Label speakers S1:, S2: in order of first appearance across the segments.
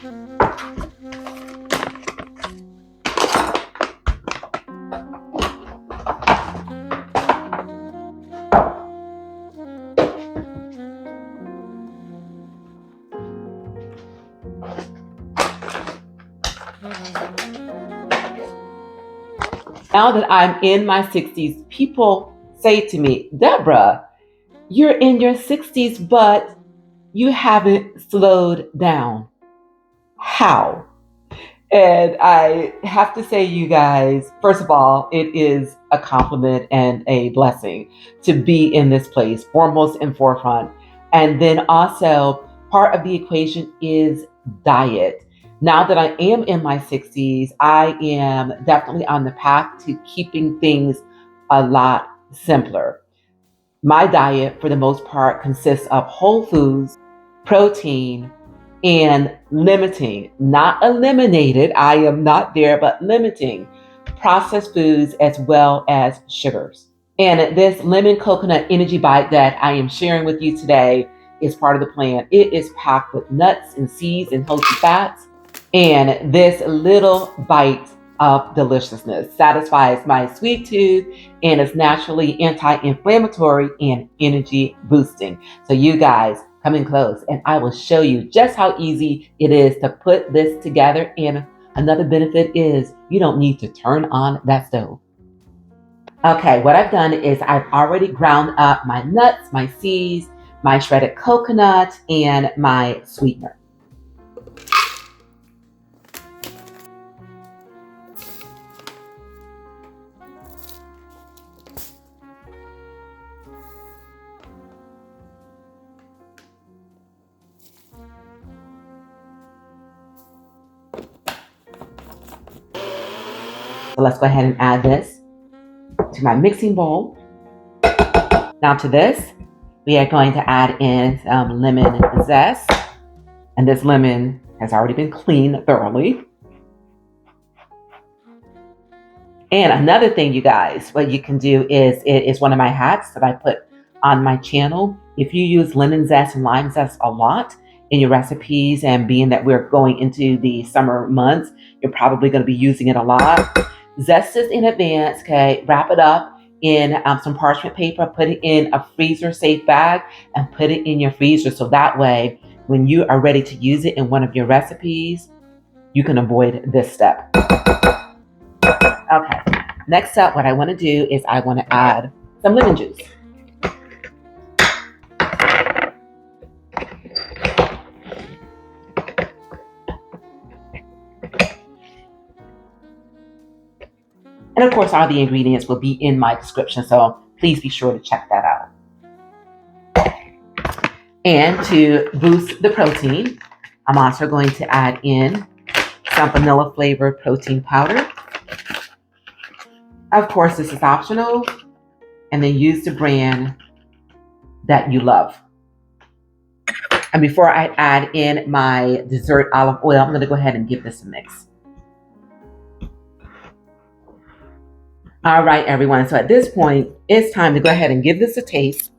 S1: Now that I'm in my 60s, people say to me, Deborah, you're in your 60s, but you haven't slowed down. How? And I have to say, you guys, first of all, it is a compliment and a blessing to be in this place, foremost and forefront. And then also, part of the equation is diet. Now that I am in my 60s, I am definitely on the path to keeping things a lot simpler. My diet, for the most part, consists of whole foods, protein, and limiting, not eliminated, I am not there, but limiting processed foods as well as sugars. And this lemon coconut energy bite that I am sharing with you today is part of the plan. It is packed with nuts and seeds and healthy fats. And this little bite of deliciousness satisfies my sweet tooth and is naturally anti-inflammatory and energy boosting. So you guys come in close and I will show you just how easy it is to put this together. And another benefit is you don't need to turn on that stove. Okay, what I've done is I've already ground up my nuts, my seeds, my shredded coconut, and my sweetener. So let's go ahead and add this to my mixing bowl. Now to this, we are going to add in some lemon zest. And this lemon has already been cleaned thoroughly. And another thing, you guys, what you can do is, it is one of my hacks that I put on my channel. If you use lemon zest and lime zest a lot in your recipes, and being that we're going into the summer months, you're probably going to be using it a lot. Zest this in advance, okay? Wrap it up in some parchment paper, put it in a freezer safe bag, and put it in your freezer. So that way, when you are ready to use it in one of your recipes, you can avoid this step. Okay, next up, what I want to do is I want to add some lemon juice. And of course, all the ingredients will be in my description, so please be sure to check that out. And to boost the protein, I'm also going to add in some vanilla flavored protein powder. Of course, this is optional, and then use the brand that you love. And before I add in my dessert olive oil, I'm going to go ahead and give this a mix. All right, everyone. So at this point, it's time to go ahead and give this a taste.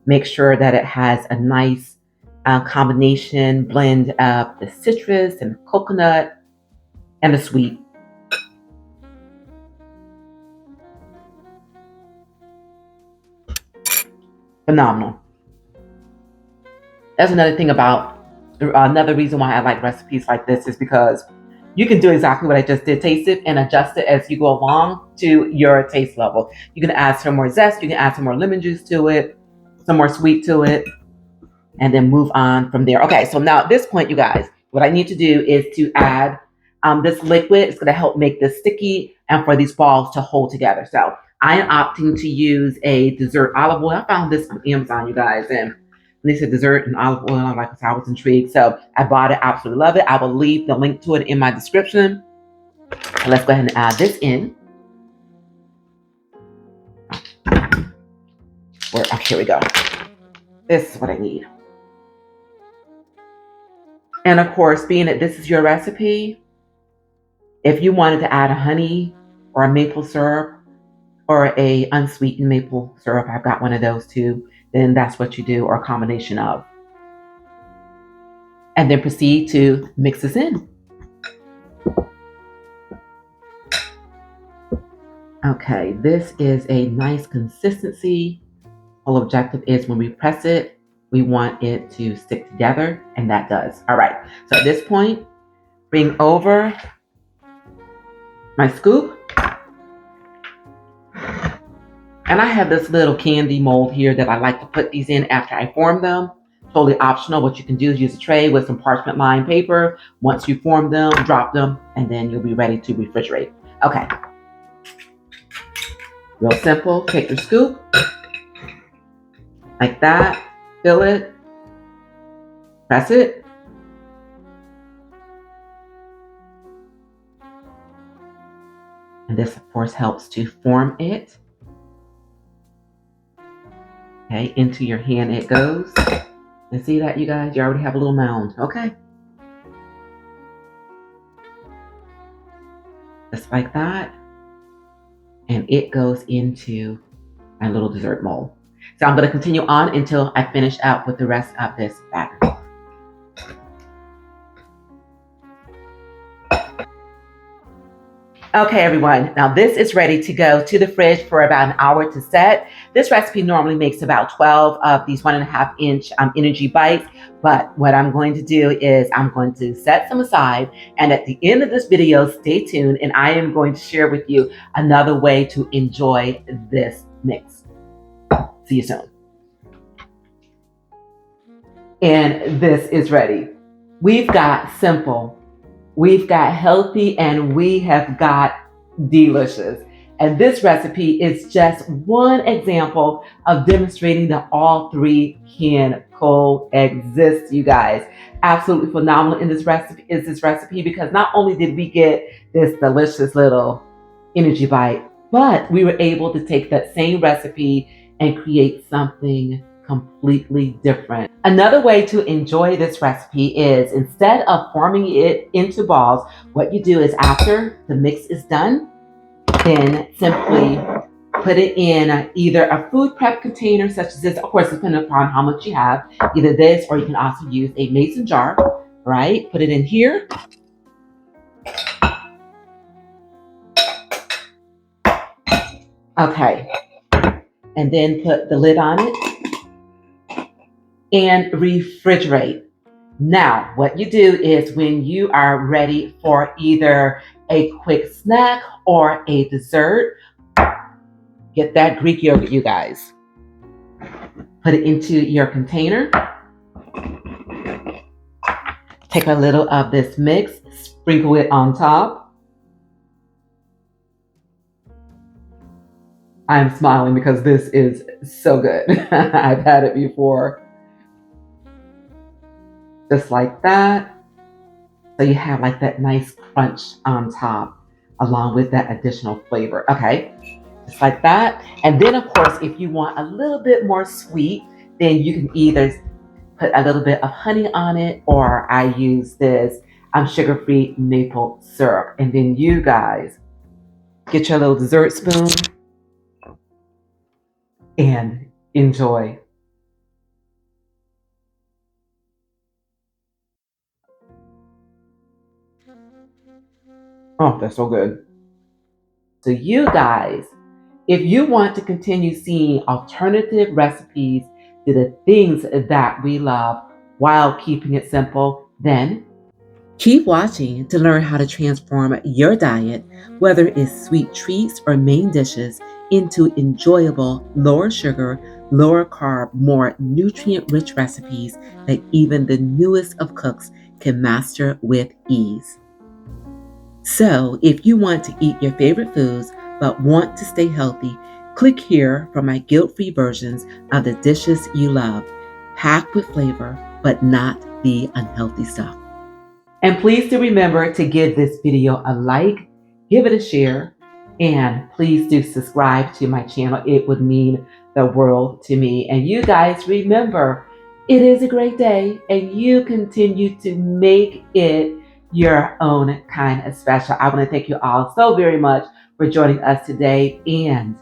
S1: Make sure that it has a nice combination blend of the citrus and the coconut and the sweet. Phenomenal. That's another thing about, another reason why I like recipes like this is because you can do exactly what I just did, taste it and adjust it as you go along to your taste level. You can add some more zest, you can add some more lemon juice to it, some more sweet to it, and then move on from there. Okay, so now at this point, you guys, what I need to do is to add this liquid. It's going to help make this sticky and for these balls to hold together. So I am opting to use a dessert olive oil. I found this on Amazon, you guys, and they said dessert and olive oil. I was intrigued. So I bought it, absolutely love it. I will leave the link to it in my description. And let's go ahead and add this in. Here we go. This is what I need. And of course, being that this is your recipe, if you wanted to add a honey or a maple syrup or a unsweetened maple syrup, I've got one of those too, then that's what you do, or a combination of. and then proceed to mix this in. Okay, this is a nice consistency. Whole objective is when we press it, we want it to stick together, and that does. All right, so at this point, bring over my scoop. And I have this little candy mold here that I like to put these in after I form them. Totally optional. What you can do is use a tray with some parchment lined paper. Once you form them, drop them, and then you'll be ready to refrigerate. Okay. Real simple. Take your scoop, like that, fill it, press it. And this, of course, helps to form it. Okay, into your hand it goes. And see that, you guys? You already have a little mound. Okay. Just like that. And it goes into my little dessert mold. So I'm going to continue on until I finish out with the rest of this batter. Okay, everyone. Now this is ready to go to the fridge for about an hour to set. This recipe normally makes about 12 of these 1.5 inch energy bites. But what I'm going to do is I'm going to set some aside. And at the end of this video, stay tuned. And I am going to share with you another way to enjoy this mix. See you soon. And this is ready. We've got simple, we've got healthy, and we have got delicious. And this recipe is just one example of demonstrating that all three can coexist, you guys. Absolutely phenomenal in this recipe because not only did we get this delicious little energy bite, but we were able to take that same recipe and create something completely different. Another way to enjoy this recipe is instead of forming it into balls, what you do is after the mix is done, then simply put it in either a food prep container such as this, of course, depending upon how much you have, either this or you can also use a mason jar, right? Put it in here. Okay. And then put the lid on it and refrigerate. Now, what you do is when you are ready for either a quick snack or a dessert, get that Greek yogurt, you guys. Put it into your container. Take a little of this mix, sprinkle it on top. I'm smiling because this is so good. I've had it before. Just like that. So you have like that nice crunch on top along with that additional flavor. Okay, just like that. And then of course, if you want a little bit more sweet, then you can either put a little bit of honey on it, or I use this sugar-free maple syrup. And then you guys get your little dessert spoon and enjoy. Oh, that's so good. So you guys, if you want to continue seeing alternative recipes to the things that we love while keeping it simple, then keep watching to learn how to transform your diet, whether it's sweet treats or main dishes, into enjoyable, lower sugar, lower carb, more nutrient-rich recipes that even the newest of cooks can master with ease. So, if you want to eat your favorite foods but want to stay healthy, click here for my guilt-free versions of the dishes you love, packed with flavor but not the unhealthy stuff. And please do remember to give this video a like, give it a share, and please do subscribe to my channel. It would mean the world to me. And you guys remember, it is a great day and you continue to make it your own kind of special. I want to thank you all so very much for joining us today and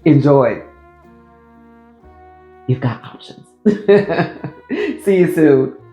S1: enjoy. You've got options. See you soon.